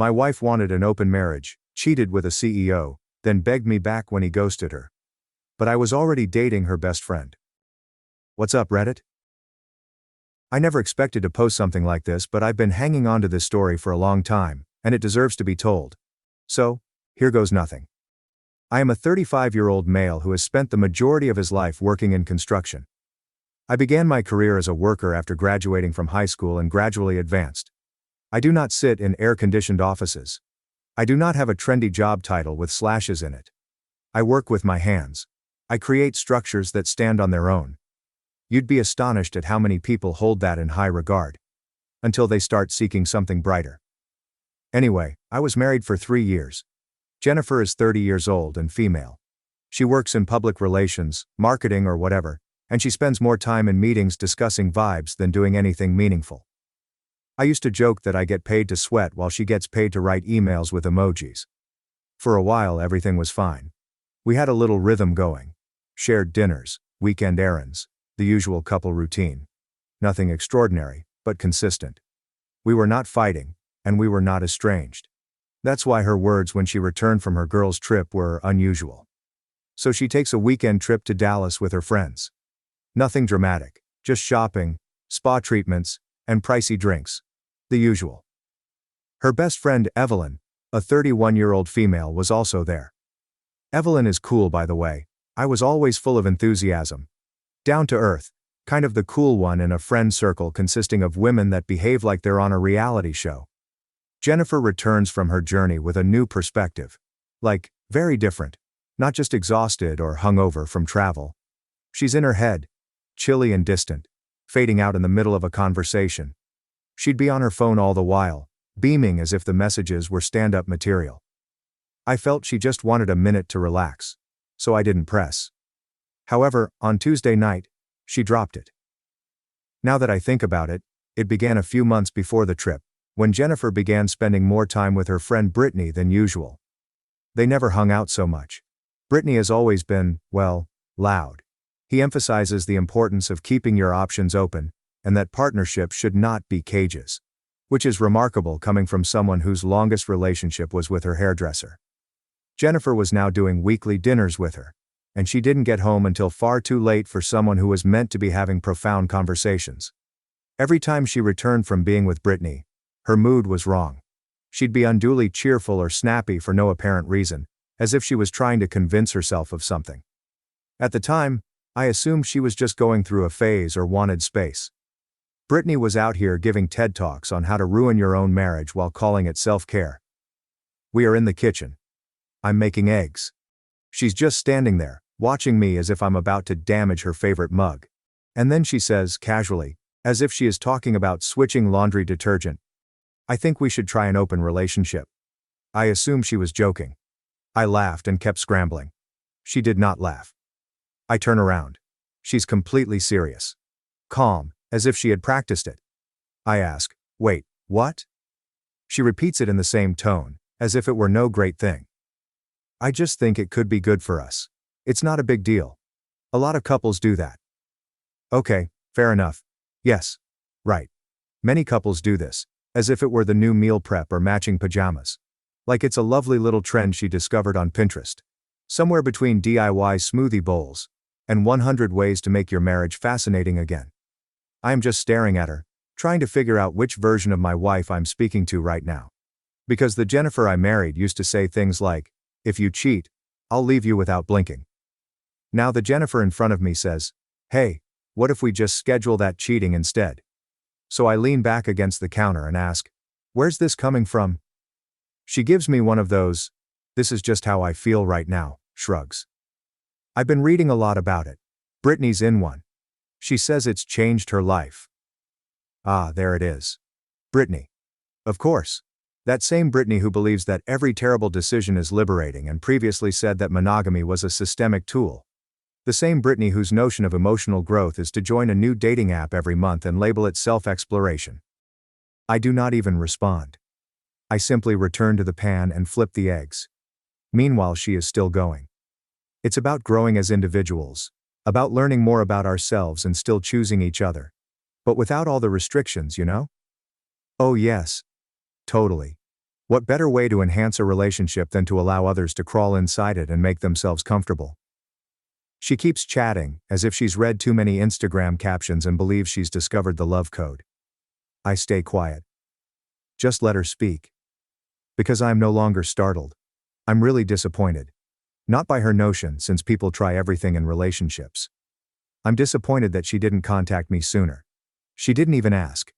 My wife wanted an open marriage, cheated with a CEO, then begged me back when he ghosted her. But I was already dating her best friend. What's up, Reddit? I never expected to post something like this, but I've been hanging on to this story for a long time, and it deserves to be told. So, here goes nothing. I am a 35-year-old male who has spent the majority of his life working in construction. I began my career as a worker after graduating from high school and gradually advanced. I do not sit in air-conditioned offices. I do not have a trendy job title with slashes in it. I work with my hands. I create structures that stand on their own. You'd be astonished at how many people hold that in high regard. Until they start seeking something brighter. Anyway, I was married for 3 years. Jennifer is 30 years old and female. She works in public relations, marketing or whatever, and she spends more time in meetings discussing vibes than doing anything meaningful. I used to joke that I get paid to sweat while she gets paid to write emails with emojis. For a while everything was fine. We had a little rhythm going. Shared dinners, weekend errands, the usual couple routine. Nothing extraordinary, but consistent. We were not fighting, and we were not estranged. That's why her words when she returned from her girls' trip were unusual. So she takes a weekend trip to Dallas with her friends. Nothing dramatic, just shopping, spa treatments, and pricey drinks. The usual. Her best friend Evelyn, a 31-year-old female, was also there. Evelyn is cool, by the way. I was always full of enthusiasm. Down to earth, kind of the cool one in a friend circle consisting of women that behave like they're on a reality show. Jennifer returns from her journey with a new perspective. Like, very different. Not just exhausted or hungover from travel. She's in her head, chilly and distant, fading out in the middle of a conversation. She'd be on her phone all the while, beaming as if the messages were stand-up material. I felt she just wanted a minute to relax, so I didn't press. However, on Tuesday night, she dropped it. Now that I think about it, it began a few months before the trip, when Jennifer began spending more time with her friend Brittany than usual. They never hung out so much. Brittany has always been, well, loud. He emphasizes the importance of keeping your options open, and that partnerships should not be cages. Which is remarkable coming from someone whose longest relationship was with her hairdresser. Jennifer was now doing weekly dinners with her, and she didn't get home until far too late for someone who was meant to be having profound conversations. Every time she returned from being with Brittany, her mood was wrong. She'd be unduly cheerful or snappy for no apparent reason, as if she was trying to convince herself of something. At the time, I assumed she was just going through a phase or wanted space. Brittany was out here giving TED Talks on how to ruin your own marriage while calling it self-care. We are in the kitchen. I'm making eggs. She's just standing there, watching me as if I'm about to damage her favorite mug. And then she says, casually, as if she is talking about switching laundry detergent, "I think we should try an open relationship." I assumed she was joking. I laughed and kept scrambling. She did not laugh. I turn around. She's completely serious. Calm, as if she had practiced it. I ask, "Wait, what?" She repeats it in the same tone, as if it were no great thing. "I just think it could be good for us. It's not a big deal. A lot of couples do that." Okay, fair enough. Yes. Right. Many couples do this, as if it were the new meal prep or matching pajamas. Like it's a lovely little trend she discovered on Pinterest. Somewhere between DIY smoothie bowls and 100 ways to make your marriage fascinating again. I am just staring at her, trying to figure out which version of my wife I'm speaking to right now. Because the Jennifer I married used to say things like, "If you cheat, I'll leave you without blinking." Now the Jennifer in front of me says, "Hey, what if we just schedule that cheating instead?" So I lean back against the counter and ask, "Where's this coming from?" She gives me one of those, "This is just how I feel right now," shrugs. I've been reading a lot about it. Brittany's in one. She says it's changed her life. Ah, there it is. Brittany. Of course. That same Brittany who believes that every terrible decision is liberating and previously said that monogamy was a systemic tool. The same Brittany whose notion of emotional growth is to join a new dating app every month and label it self-exploration. I do not even respond. I simply return to the pan and flip the eggs. Meanwhile, she is still going. It's about growing as individuals, about learning more about ourselves and still choosing each other. But without all the restrictions, you know? Oh yes. Totally. What better way to enhance a relationship than to allow others to crawl inside it and make themselves comfortable? She keeps chatting, as if she's read too many Instagram captions and believes she's discovered the love code. I stay quiet. Just let her speak. Because I am no longer startled. I'm really disappointed. Not by her notion, since people try everything in relationships. I'm disappointed that she didn't contact me sooner. She didn't even ask.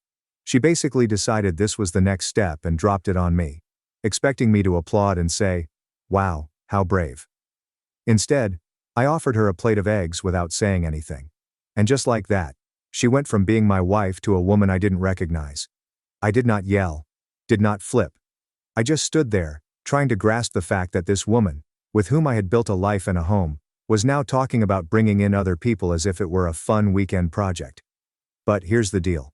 She basically decided this was the next step and dropped it on me, expecting me to applaud and say, "Wow, how brave." Instead, I offered her a plate of eggs without saying anything. And just like that, she went from being my wife to a woman I didn't recognize. I did not yell, did not flip. I just stood there, trying to grasp the fact that this woman, with whom I had built a life and a home, was now talking about bringing in other people as if it were a fun weekend project. But here's the deal.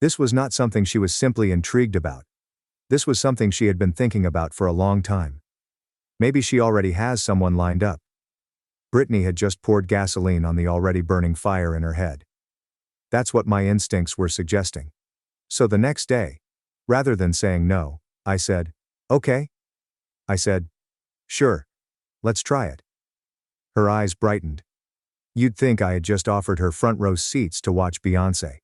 This was not something she was simply intrigued about. This was something she had been thinking about for a long time. Maybe she already has someone lined up. Brittany had just poured gasoline on the already burning fire in her head. That's what my instincts were suggesting. So the next day, rather than saying no, I said, "Okay." I said, "Sure. Let's try it." Her eyes brightened. You'd think I had just offered her front row seats to watch Beyoncé.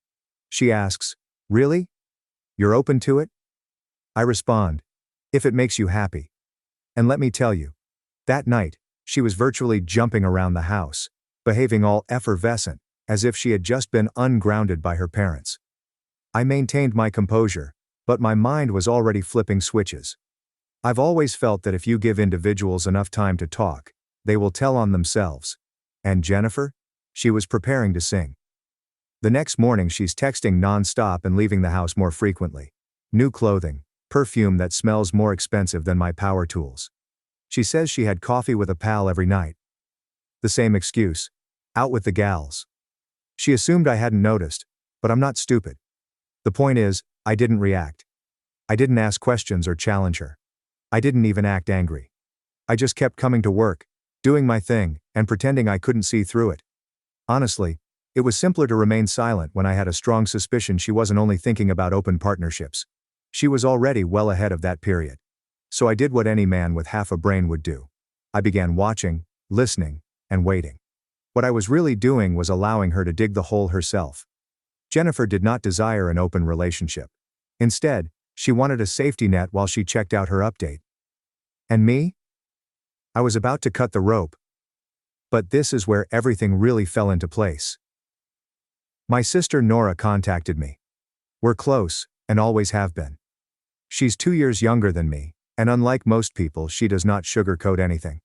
She asks, "Really? You're open to it?" I respond, "If it makes you happy." And let me tell you, that night, she was virtually jumping around the house, behaving all effervescent, as if she had just been ungrounded by her parents. I maintained my composure, but my mind was already flipping switches. I've always felt that if you give individuals enough time to talk, they will tell on themselves. And Jennifer? She was preparing to sing. The next morning she's texting non-stop and leaving the house more frequently. New clothing, perfume that smells more expensive than my power tools. She says she had coffee with a pal every night. The same excuse. Out with the gals. She assumed I hadn't noticed, but I'm not stupid. The point is, I didn't react. I didn't ask questions or challenge her. I didn't even act angry. I just kept coming to work, doing my thing, and pretending I couldn't see through it. Honestly, it was simpler to remain silent when I had a strong suspicion she wasn't only thinking about open partnerships. She was already well ahead of that period. So I did what any man with half a brain would do. I began watching, listening, and waiting. What I was really doing was allowing her to dig the hole herself. Jennifer did not desire an open relationship. Instead, she wanted a safety net while she checked out her update. And me? I was about to cut the rope. But this is where everything really fell into place. My sister Nora contacted me. We're close, and always have been. She's 2 years younger than me, and unlike most people, she does not sugarcoat anything.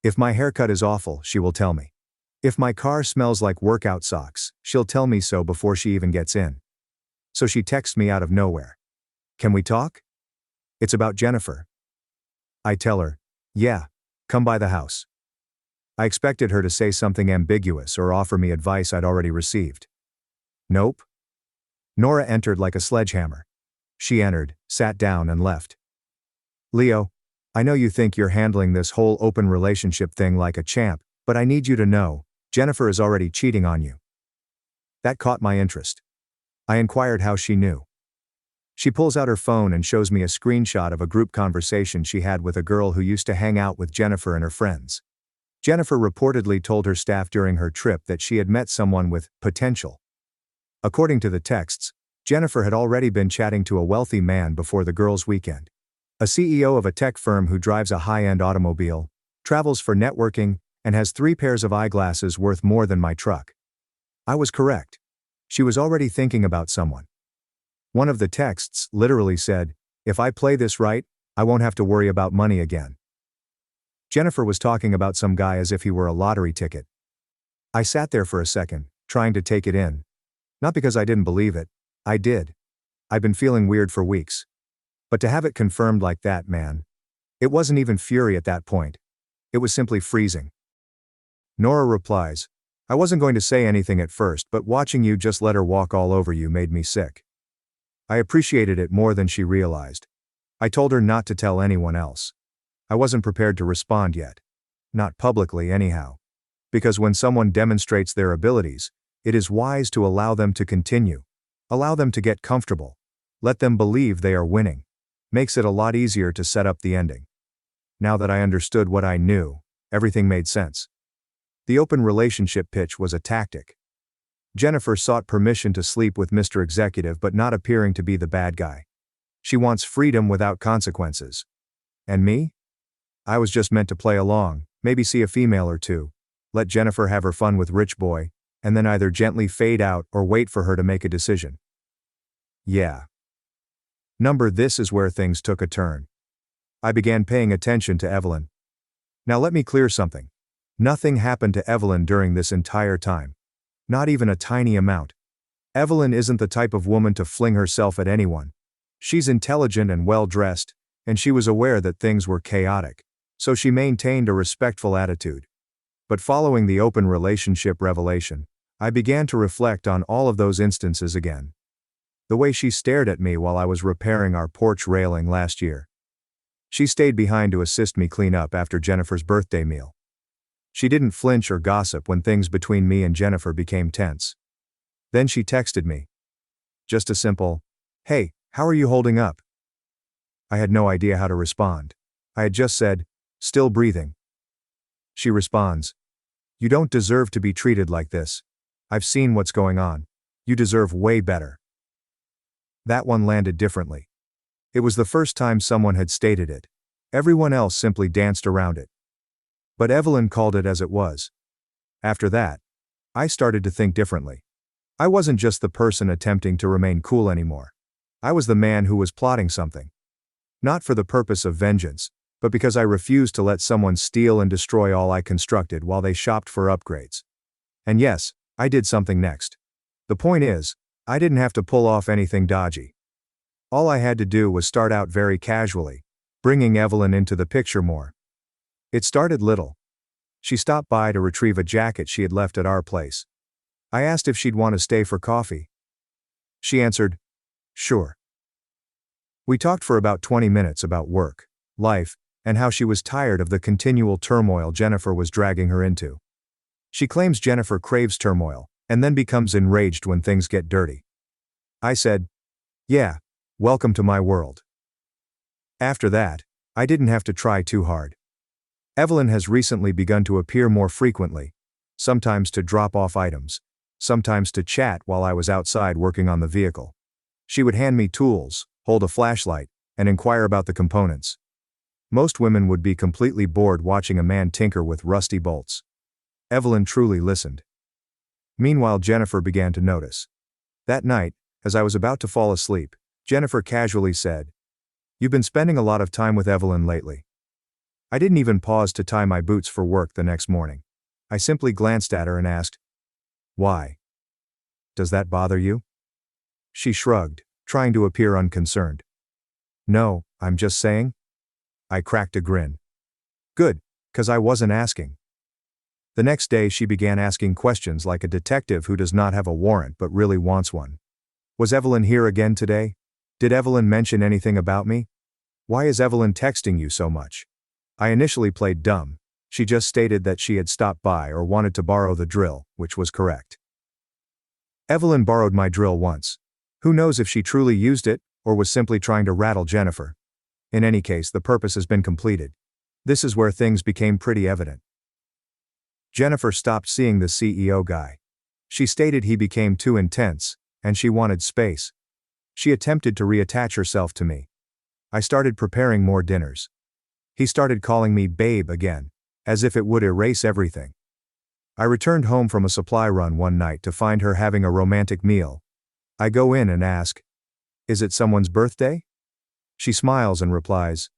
If my haircut is awful, she will tell me. If my car smells like workout socks, she'll tell me so before she even gets in. So she texts me out of nowhere. "Can we talk?" It's about Jennifer. I tell her, "Yeah, come by the house." I expected her to say something ambiguous or offer me advice I'd already received. Nope. Nora entered like a sledgehammer. She entered, sat down, and left. "Leo, I know you think you're handling this whole open relationship thing like a champ, but I need you to know, Jennifer is already cheating on you." That caught my interest. I inquired how she knew. She pulls out her phone and shows me a screenshot of a group conversation she had with a girl who used to hang out with Jennifer and her friends. Jennifer reportedly told her staff during her trip that she had met someone with potential. According to the texts, Jennifer had already been chatting to a wealthy man before the girls' weekend. A CEO of a tech firm who drives a high-end automobile, travels for networking, and has 3 pairs of eyeglasses worth more than my truck. I was correct. She was already thinking about someone. One of the texts literally said, "If I play this right, I won't have to worry about money again." Jennifer was talking about some guy as if he were a lottery ticket. I sat there for a second, trying to take it in. Not because I didn't believe it. I did. I'd been feeling weird for weeks. But to have it confirmed like that, man. It wasn't even fury at that point. It was simply freezing. Nora replies, "I wasn't going to say anything at first, but watching you just let her walk all over you made me sick." I appreciated it more than she realized. I told her not to tell anyone else. I wasn't prepared to respond yet. Not publicly anyhow. Because when someone demonstrates their abilities, it is wise to allow them to continue. Allow them to get comfortable. Let them believe they are winning. Makes it a lot easier to set up the ending. Now that I understood what I knew, everything made sense. The open relationship pitch was a tactic. Jennifer sought permission to sleep with Mr. Executive but not appearing to be the bad guy. She wants freedom without consequences. And me? I was just meant to play along, maybe see a female or two, let Jennifer have her fun with Rich Boy, and then either gently fade out or wait for her to make a decision. Yeah. This is where things took a turn. I began paying attention to Evelyn. Now let me clear something. Nothing happened to Evelyn during this entire time. Not even a tiny amount. Evelyn isn't the type of woman to fling herself at anyone. She's intelligent and well-dressed, and she was aware that things were chaotic, so she maintained a respectful attitude. But following the open relationship revelation, I began to reflect on all of those instances again. The way she stared at me while I was repairing our porch railing last year. She stayed behind to assist me clean up after Jennifer's birthday meal. She didn't flinch or gossip when things between me and Jennifer became tense. Then she texted me. Just a simple, "Hey, how are you holding up?" I had no idea how to respond. I had just said, "Still breathing." She responds, "You don't deserve to be treated like this. I've seen what's going on. You deserve way better." That one landed differently. It was the first time someone had stated it. Everyone else simply danced around it. But Evelyn called it as it was. After that, I started to think differently. I wasn't just the person attempting to remain cool anymore. I was the man who was plotting something. Not for the purpose of vengeance, but because I refused to let someone steal and destroy all I constructed while they shopped for upgrades. And yes, I did something next. The point is, I didn't have to pull off anything dodgy. All I had to do was start out very casually, bringing Evelyn into the picture more. It started little. She stopped by to retrieve a jacket she had left at our place. I asked if she'd want to stay for coffee. She answered, "Sure." We talked for about 20 minutes about work, life, and how she was tired of the continual turmoil Jennifer was dragging her into. She claims Jennifer craves turmoil, and then becomes enraged when things get dirty. I said, "Yeah, welcome to my world." After that, I didn't have to try too hard. Evelyn has recently begun to appear more frequently, sometimes to drop off items, sometimes to chat while I was outside working on the vehicle. She would hand me tools, hold a flashlight, and inquire about the components. Most women would be completely bored watching a man tinker with rusty bolts. Evelyn truly listened. Meanwhile, Jennifer began to notice. That night, as I was about to fall asleep, Jennifer casually said, "You've been spending a lot of time with Evelyn lately." I didn't even pause to tie my boots for work the next morning. I simply glanced at her and asked, "Why? Does that bother you?" She shrugged, trying to appear unconcerned. "No, I'm just saying." I cracked a grin. Good, 'cause I wasn't asking. The next day she began asking questions like a detective who does not have a warrant but really wants one. Was Evelyn here again today? Did Evelyn mention anything about me? Why is Evelyn texting you so much? I initially played dumb. She just stated that she had stopped by or wanted to borrow the drill, which was correct. Evelyn borrowed my drill once. Who knows if she truly used it, or was simply trying to rattle Jennifer. In any case, the purpose has been completed. This is where things became pretty evident. Jennifer stopped seeing the CEO guy. She stated he became too intense, and she wanted space. She attempted to reattach herself to me. I started preparing more dinners. He started calling me babe again, as if it would erase everything. I returned home from a supply run one night to find her having a romantic meal. I go in and ask, "Is it someone's birthday?" She smiles and replies,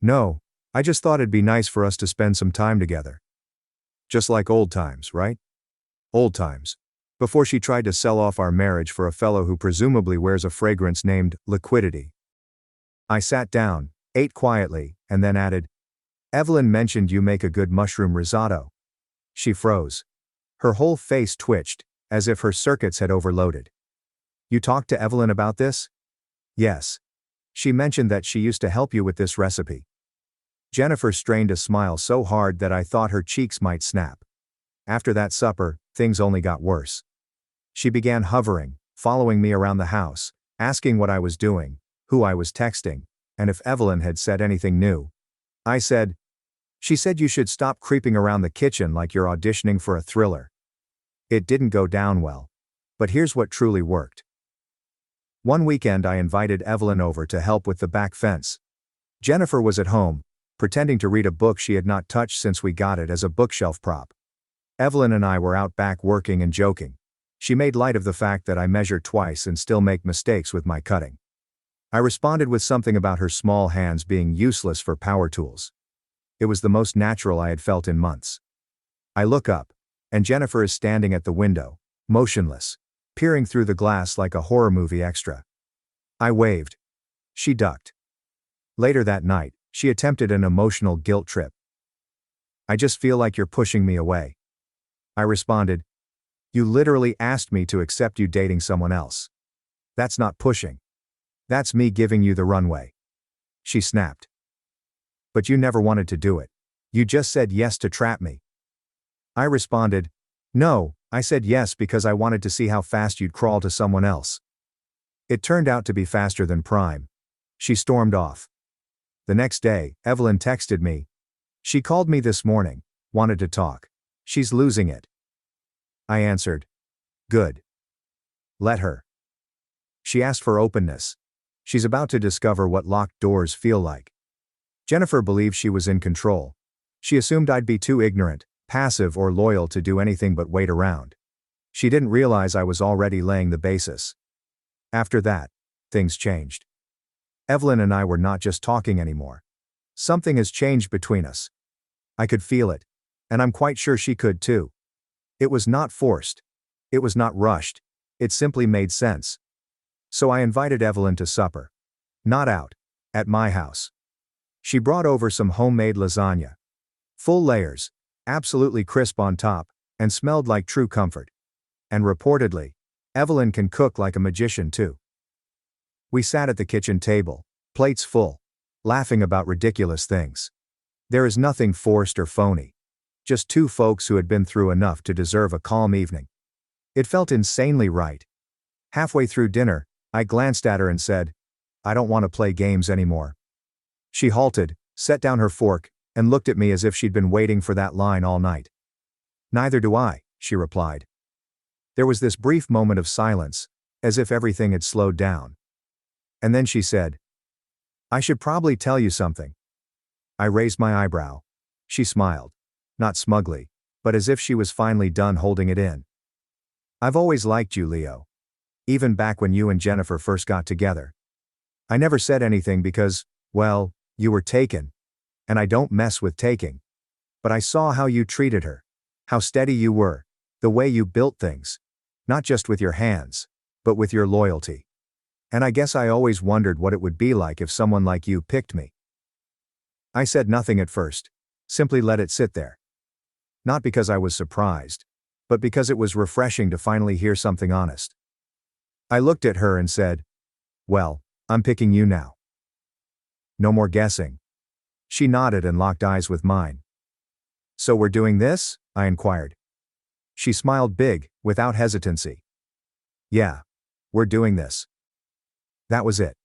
"No, I just thought it'd be nice for us to spend some time together." Just like old times, right? Old times. Before she tried to sell off our marriage for a fellow who presumably wears a fragrance named Liquidity. I sat down, ate quietly, and then added, "Evelyn mentioned you make a good mushroom risotto." She froze. Her whole face twitched, as if her circuits had overloaded. "You talked to Evelyn about this?" "Yes. She mentioned that she used to help you with this recipe." Jennifer strained a smile so hard that I thought her cheeks might snap. After that supper, things only got worse. She began hovering, following me around the house, asking what I was doing, who I was texting, and if Evelyn had said anything new. I said, "She said you should stop creeping around the kitchen like you're auditioning for a thriller." It didn't go down well. But here's what truly worked. One weekend I invited Evelyn over to help with the back fence. Jennifer was at home, pretending to read a book she had not touched since we got it as a bookshelf prop. Evelyn and I were out back working and joking. She made light of the fact that I measure twice and still make mistakes with my cutting. I responded with something about her small hands being useless for power tools. It was the most natural I had felt in months. I look up, and Jennifer is standing at the window, motionless, peering through the glass like a horror movie extra. I waved. She ducked. Later that night, she attempted an emotional guilt trip. "I just feel like you're pushing me away." I responded, "You literally asked me to accept you dating someone else. That's not pushing. That's me giving you the runway." She snapped. "But you never wanted to do it. You just said yes to trap me." I responded, "No, I said yes because I wanted to see how fast you'd crawl to someone else." It turned out to be faster than Prime. She stormed off. The next day, Evelyn texted me. "She called me this morning, wanted to talk. She's losing it." I answered, "Good. Let her." She asked for openness. She's about to discover what locked doors feel like. Jennifer believed she was in control. She assumed I'd be too ignorant, passive or loyal to do anything but wait around. She didn't realize I was already laying the basis. After that, things changed. Evelyn and I were not just talking anymore. Something has changed between us. I could feel it. And I'm quite sure she could too. It was not forced. It was not rushed. It simply made sense. So I invited Evelyn to supper. Not out. At my house. She brought over some homemade lasagna. Full layers, absolutely crisp on top, and smelled like true comfort. And reportedly, Evelyn can cook like a magician too. We sat at the kitchen table, plates full, laughing about ridiculous things. There is nothing forced or phony. Just two folks who had been through enough to deserve a calm evening. It felt insanely right. Halfway through dinner, I glanced at her and said, "I don't want to play games anymore." She halted, set down her fork, and looked at me as if she'd been waiting for that line all night. "Neither do I," she replied. There was this brief moment of silence, as if everything had slowed down. And then she said, "I should probably tell you something." I raised my eyebrow. She smiled. Not smugly, but as if she was finally done holding it in. "I've always liked you, Leo. Even back when you and Jennifer first got together. I never said anything because, well, you were taken. And I don't mess with taking. But I saw how you treated her. How steady you were. The way you built things. Not just with your hands, but with your loyalty. And I guess I always wondered what it would be like if someone like you picked me." I said nothing at first. Simply let it sit there. Not because I was surprised, but because it was refreshing to finally hear something honest. I looked at her and said, "Well, I'm picking you now. No more guessing." She nodded and locked eyes with mine. "So we're doing this?" I inquired. She smiled big, without hesitancy. "Yeah. We're doing this." That was it.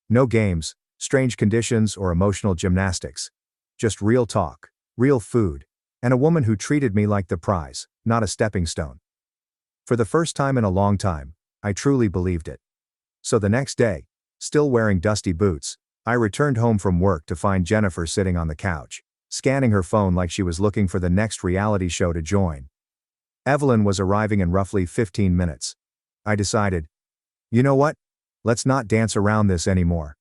No games, strange conditions or emotional gymnastics. Just real talk, real food, and a woman who treated me like the prize, not a stepping stone. For the first time in a long time, I truly believed it. So the next day, still wearing dusty boots, I returned home from work to find Jennifer sitting on the couch, scanning her phone like she was looking for the next reality show to join. Evelyn was arriving in roughly 15 minutes. I decided, you know what? Let's not dance around this anymore.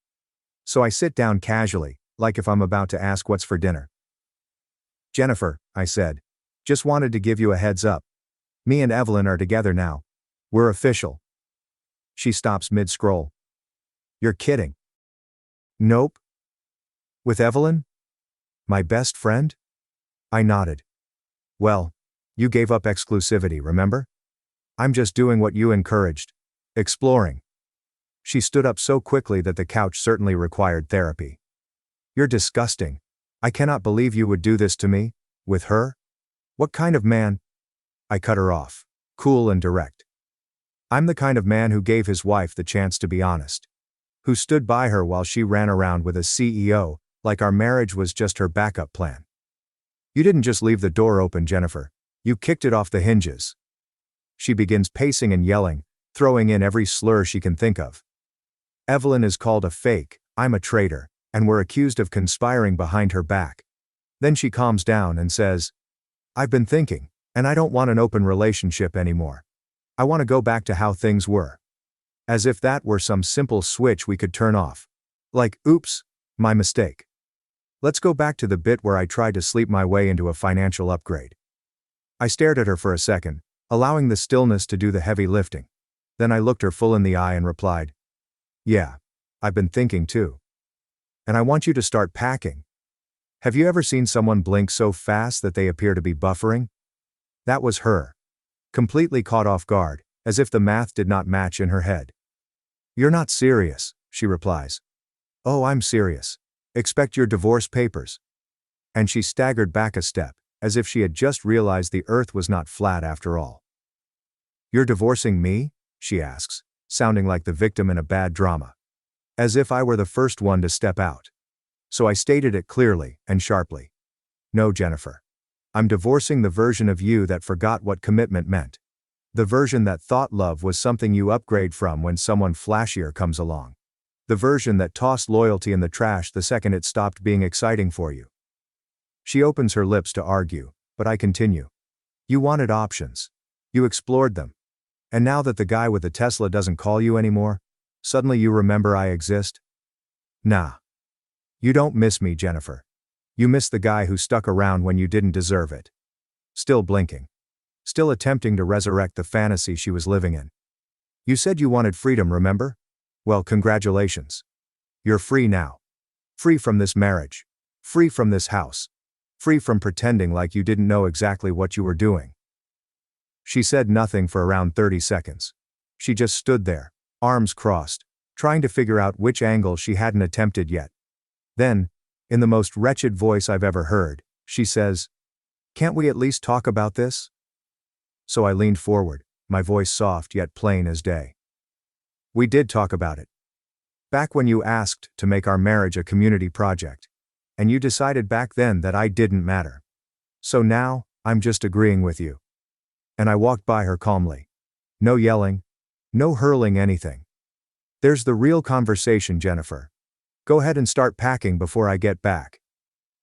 So I sit down casually, like if I'm about to ask what's for dinner. "Jennifer," I said, "just wanted to give you a heads up. Me and Evelyn are together now. We're official." She stops mid-scroll. "You're kidding." "Nope." "With Evelyn? My best friend?" I nodded. "Well, you gave up exclusivity, remember? I'm just doing what you encouraged. Exploring." She stood up so quickly that the couch certainly required therapy. "You're disgusting. I cannot believe you would do this to me, with her. What kind of man?" I cut her off, cool and direct. "I'm the kind of man who gave his wife the chance to be honest. who stood by her while she ran around with a CEO, like our marriage was just her backup plan. You didn't just leave the door open, Jennifer. You kicked it off the hinges. She begins pacing and yelling, throwing in every slur she can think of. Evelyn is called a fake, I'm a traitor, and we're accused of conspiring behind her back. Then she calms down and says, I've been thinking, and I don't want an open relationship anymore. I want to go back to how things were. As if that were some simple switch we could turn off. Like, oops, my mistake. Let's go back to the bit where I tried to sleep my way into a financial upgrade. I stared at her for a second, allowing the stillness to do the heavy lifting. Then I looked her full in the eye and replied, Yeah, I've been thinking too. And I want you to start packing. Have you ever seen someone blink so fast that they appear to be buffering? That was her. Completely caught off guard, as if the math did not match in her head. You're not serious, she replies. Oh, I'm serious. Expect your divorce papers. And she staggered back a step, as if she had just realized the earth was not flat after all. You're divorcing me? She asks, sounding like the victim in a bad drama. As if I were the first one to step out. So I stated it clearly and sharply. No, Jennifer. I'm divorcing the version of you that forgot what commitment meant. The version that thought love was something you upgrade from when someone flashier comes along. The version that tossed loyalty in the trash the second it stopped being exciting for you. She opens her lips to argue, but I continue. You wanted options. You explored them. And now that the guy with the Tesla doesn't call you anymore, suddenly you remember I exist? Nah. You don't miss me, Jennifer. You miss the guy who stuck around when you didn't deserve it. Still blinking. Still attempting to resurrect the fantasy she was living in. You said you wanted freedom, remember? Well, congratulations. You're free now. Free from this marriage. Free from this house. Free from pretending like you didn't know exactly what you were doing. She said nothing for around 30 seconds. She just stood there, arms crossed, trying to figure out which angle she hadn't attempted yet. Then, in the most wretched voice I've ever heard, she says, Can't we at least talk about this? So I leaned forward, my voice soft yet plain as day. We did talk about it. Back when you asked to make our marriage a community project. And you decided back then that I didn't matter. So now, I'm just agreeing with you. And I walked by her calmly. No yelling. No hurling anything. There's the real conversation, Jennifer. Go ahead and start packing before I get back.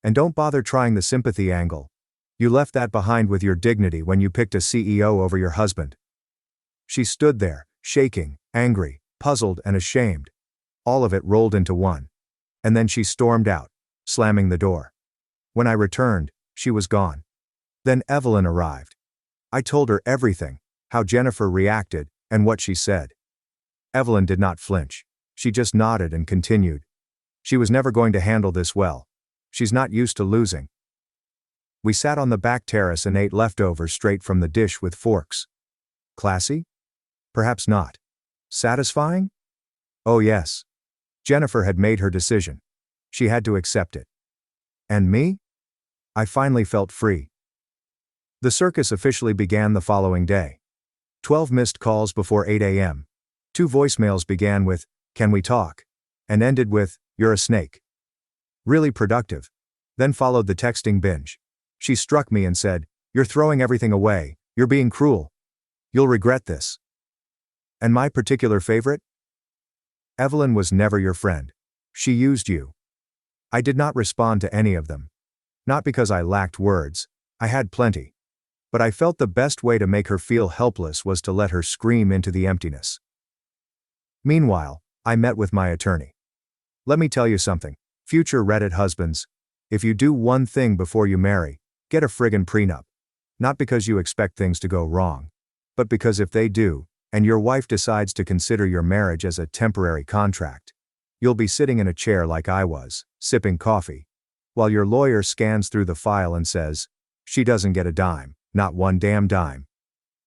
And don't bother trying the sympathy angle. You left that behind with your dignity when you picked a CEO over your husband. She stood there, shaking, angry, puzzled and ashamed. All of it rolled into one. And then she stormed out, slamming the door. When I returned, she was gone. Then Evelyn arrived. I told her everything, how Jennifer reacted, and what she said. Evelyn did not flinch. She just nodded and continued. She was never going to handle this well. She's not used to losing. We sat on the back terrace and ate leftovers straight from the dish with forks. Classy? Perhaps not. Satisfying? Oh yes. Jennifer had made her decision. She had to accept it. And me? I finally felt free. The circus officially began the following day. 12 missed calls before 8 a.m. 2 voicemails began with, "Can we talk?" and ended with, "You're a snake." Really productive. Then followed the texting binge. She struck me and said, "You're throwing everything away, you're being cruel. You'll regret this." And my particular favorite? Evelyn was never your friend. She used you. I did not respond to any of them. Not because I lacked words, I had plenty. But I felt the best way to make her feel helpless was to let her scream into the emptiness. Meanwhile, I met with my attorney. Let me tell you something, future Reddit husbands. If you do one thing before you marry, get a friggin' prenup. Not because you expect things to go wrong, but because if they do, and your wife decides to consider your marriage as a temporary contract, you'll be sitting in a chair like I was, sipping coffee, while your lawyer scans through the file and says, "She doesn't get a dime, not one damn dime."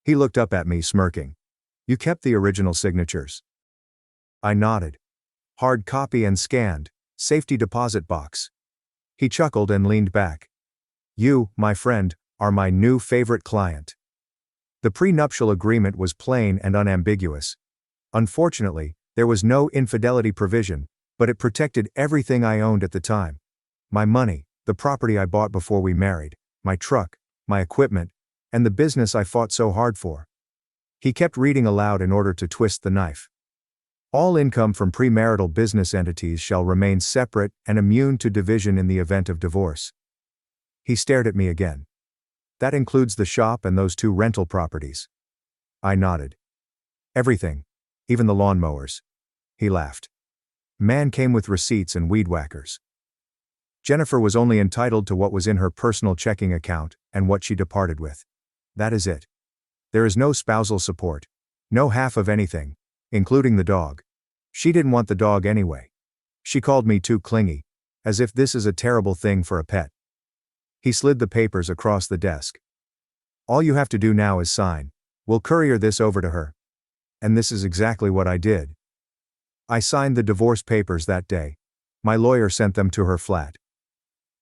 He looked up at me smirking. "You kept the original signatures?" I nodded. "Hard copy and scanned, safety deposit box." He chuckled and leaned back. "You, my friend, are my new favorite client." The prenuptial agreement was plain and unambiguous. Unfortunately, There was no infidelity provision, but it protected everything I owned at the time. My money, the property I bought before we married, my truck, my equipment, and the business I fought so hard for. He kept reading aloud in order to twist the knife. All income from premarital business entities shall remain separate and immune to division in the event of divorce. He stared at me again. That includes the shop and those 2 rental properties. I nodded. Everything, even the lawnmowers. He laughed. Man came with receipts and weed whackers. Jennifer was only entitled to what was in her personal checking account and what she departed with. That is it. There is no spousal support. No half of anything, including the dog. She didn't want the dog anyway. She called me too clingy, as if this is a terrible thing for a pet. He slid the papers across the desk. All you have to do now is sign. We'll courier this over to her. And this is exactly what I did. I signed the divorce papers that day. My lawyer sent them to her flat.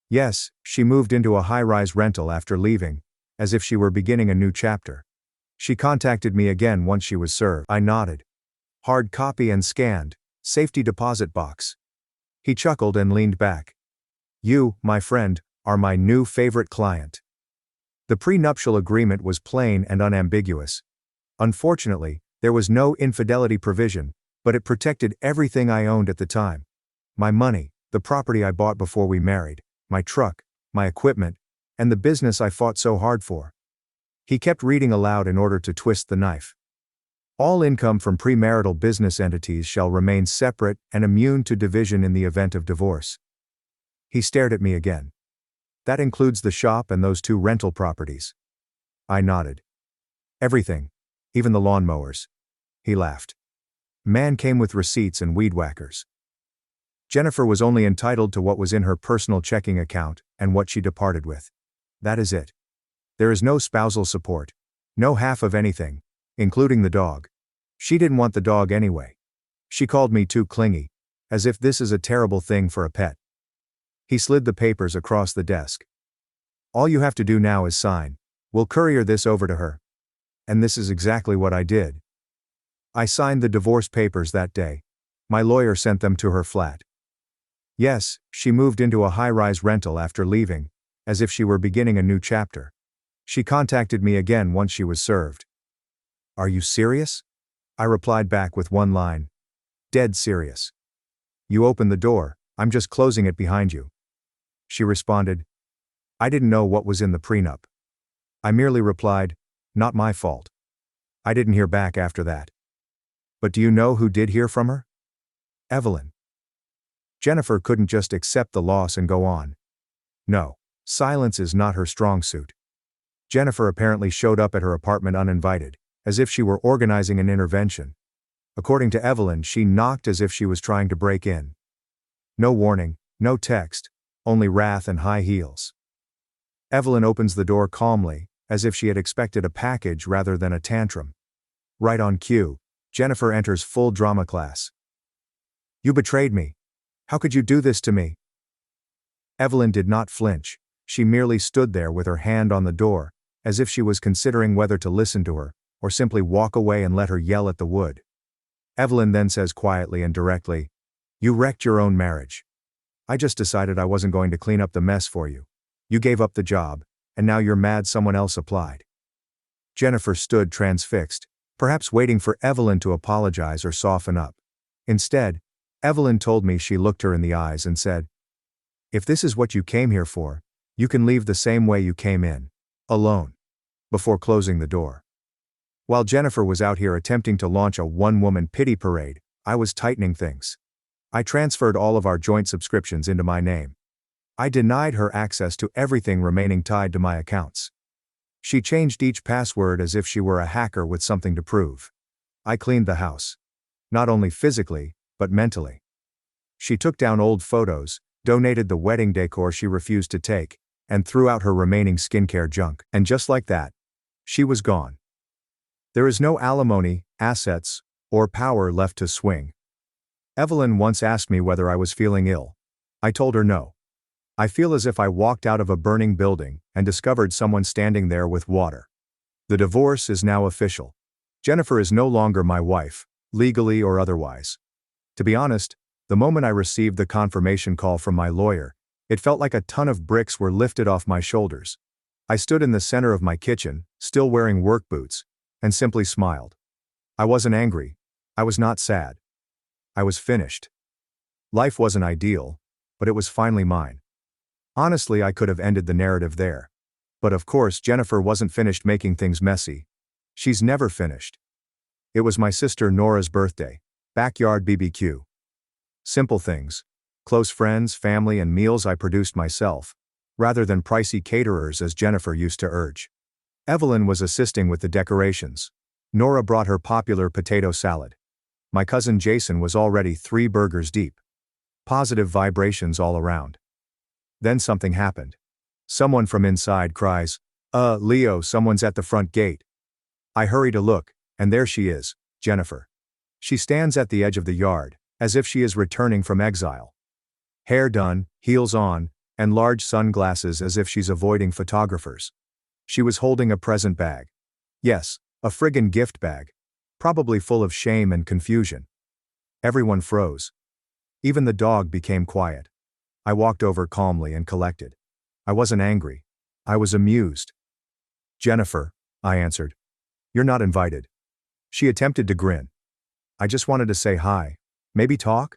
Yes, she moved into a high-rise rental after leaving, as if she were beginning a new chapter. She contacted me again once she was served. I nodded. Hard copy and scanned, safety deposit box. He chuckled and leaned back. You, my friend, are my new favorite client. The prenuptial agreement was plain and unambiguous. Unfortunately, there was no infidelity provision, but it protected everything I owned at the time. My money, the property I bought before we married, my truck, my equipment, and the business I fought so hard for. He kept reading aloud in order to twist the knife. All income from premarital business entities shall remain separate and immune to division in the event of divorce. He stared at me again. That includes the shop and those 2 rental properties. I nodded. Everything, even the lawnmowers. He laughed. Man came with receipts and weed whackers. Jennifer was only entitled to what was in her personal checking account and what she departed with. That is it. There is no spousal support. No half of anything, including the dog. She didn't want the dog anyway. She called me too clingy, as if this is a terrible thing for a pet. He slid the papers across the desk. All you have to do now is sign. We'll courier this over to her. And this is exactly what I did. I signed the divorce papers that day. My lawyer sent them to her flat. Yes, she moved into a high-rise rental after leaving, as if she were beginning a new chapter. She contacted me again once she was served. Are you serious? I replied back with one line. Dead serious. You opened the door, I'm just closing it behind you. She responded. I didn't know what was in the prenup. I merely replied, not my fault. I didn't hear back after that. But do you know who did hear from her? Evelyn. Jennifer couldn't just accept the loss and go on. No, silence is not her strong suit. Jennifer apparently showed up at her apartment uninvited, as if she were organizing an intervention. According to Evelyn, she knocked as if she was trying to break in. No warning, no text, only wrath and high heels. Evelyn opens the door calmly, as if she had expected a package rather than a tantrum. Right on cue, Jennifer enters full drama class. You betrayed me. How could you do this to me? Evelyn did not flinch. She merely stood there with her hand on the door, as if she was considering whether to listen to her, or simply walk away and let her yell at the wood. Evelyn then says quietly and directly, You wrecked your own marriage. I just decided I wasn't going to clean up the mess for you. You gave up the job, and now you're mad someone else applied. Jennifer stood transfixed, perhaps waiting for Evelyn to apologize or soften up. Instead, Evelyn told me she looked her in the eyes and said, If this is what you came here for, you can leave the same way you came in, alone, before closing the door. While Jennifer was out here attempting to launch a one-woman pity parade, I was tightening things. I transferred all of our joint subscriptions into my name. I denied her access to everything remaining tied to my accounts. She changed each password as if she were a hacker with something to prove. I cleaned the house. Not only physically, but mentally. She took down old photos, donated the wedding decor she refused to take, and threw out her remaining skincare junk. And just like that, she was gone. There is no alimony, assets, or power left to swing. Evelyn once asked me whether I was feeling ill. I told her no. I feel as if I walked out of a burning building and discovered someone standing there with water. The divorce is now official. Jennifer is no longer my wife, legally or otherwise. To be honest, the moment I received the confirmation call from my lawyer, it felt like a ton of bricks were lifted off my shoulders. I stood in the center of my kitchen, still wearing work boots, and simply smiled. I wasn't angry. I was not sad. I was finished. Life wasn't ideal, but it was finally mine. Honestly, I could have ended the narrative there. But of course, Jennifer wasn't finished making things messy. She's never finished. It was my sister Nora's birthday. Backyard BBQ. Simple things. Close friends, family, and meals I produced myself, rather than pricey caterers as Jennifer used to urge. Evelyn was assisting with the decorations. Nora brought her popular potato salad. My cousin Jason was already 3 burgers deep. Positive vibrations all around. Then something happened. Someone from inside cries, Leo, someone's at the front gate." I hurry to look, and there she is, Jennifer. She stands at the edge of the yard, as if she is returning from exile. Hair done, heels on, and large sunglasses as if she's avoiding photographers. She was holding a present bag. Yes, a friggin' gift bag. Probably full of shame and confusion. Everyone froze. Even the dog became quiet. I walked over calmly and collected. I wasn't angry. I was amused. "Jennifer," I answered. "You're not invited." She attempted to grin. "I just wanted to say hi. Maybe talk?"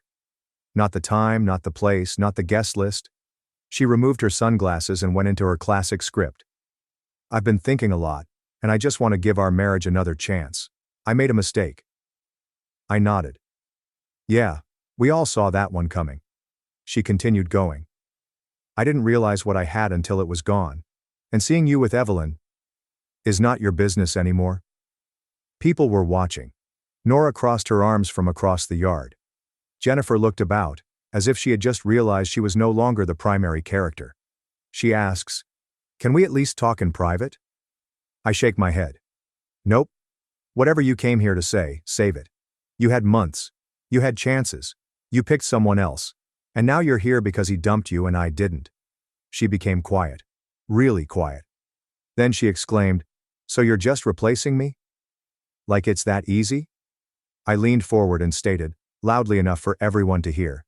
"Not the time, not the place, not the guest list." She removed her sunglasses and went into her classic script. "I've been thinking a lot, and I just want to give our marriage another chance. I made a mistake." I nodded. "Yeah, we all saw that one coming." She continued going. "I didn't realize what I had until it was gone. And seeing you with Evelyn is not your business anymore." People were watching. Nora crossed her arms from across the yard. Jennifer looked about, as if she had just realized she was no longer the primary character. She asks, "Can we at least talk in private?" I shake my head. "Nope. Whatever you came here to say, save it. You had months. You had chances. You picked someone else. And now you're here because he dumped you and I didn't." She became quiet. Really quiet. Then she exclaimed, "So you're just replacing me? Like it's that easy?" I leaned forward and stated, loudly enough for everyone to hear,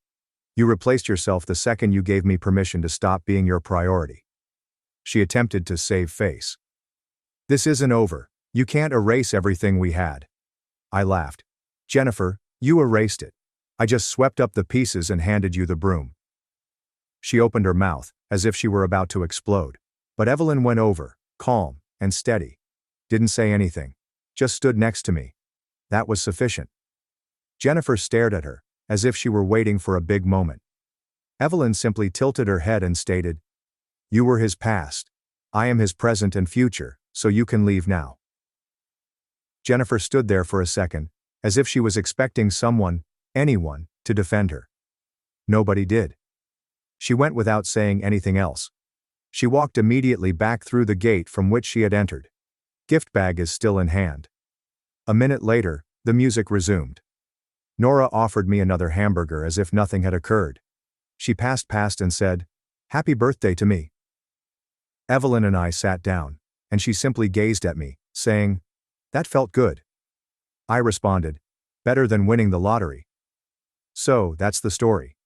"You replaced yourself the second you gave me permission to stop being your priority." She attempted to save face. "This isn't over. You can't erase everything we had." I laughed. "Jennifer, you erased it. I just swept up the pieces and handed you the broom." She opened her mouth, as if she were about to explode. But Evelyn went over, calm and steady. Didn't say anything. Just stood next to me. That was sufficient. Jennifer stared at her, as if she were waiting for a big moment. Evelyn simply tilted her head and stated, "You were his past. I am his present and future, so you can leave now." Jennifer stood there for a second, as if she was expecting someone, anyone, to defend her. Nobody did. She went without saying anything else. She walked immediately back through the gate from which she had entered. Gift bag is still in hand. A minute later, the music resumed. Nora offered me another hamburger as if nothing had occurred. She passed past and said, "Happy birthday to me." Evelyn and I sat down, and she simply gazed at me, saying, "That felt good." I responded, "Better than winning the lottery." So, that's the story.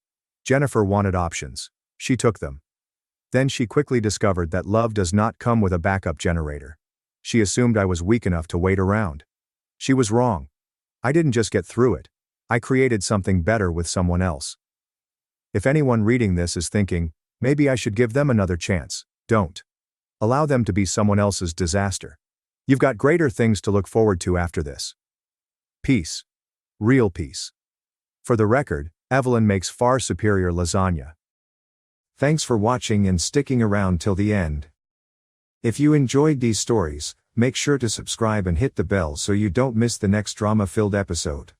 Jennifer wanted options. She took them. Then she quickly discovered that love does not come with a backup generator. She assumed I was weak enough to wait around. She was wrong. I didn't just get through it. I created something better with someone else. If anyone reading this is thinking, maybe I should give them another chance, don't. Allow them to be someone else's disaster. You've got greater things to look forward to after this. Peace. Real peace. For the record, Evelyn makes far superior lasagna. Thanks for watching and sticking around till the end. If you enjoyed these stories, make sure to subscribe and hit the bell so you don't miss the next drama-filled episode.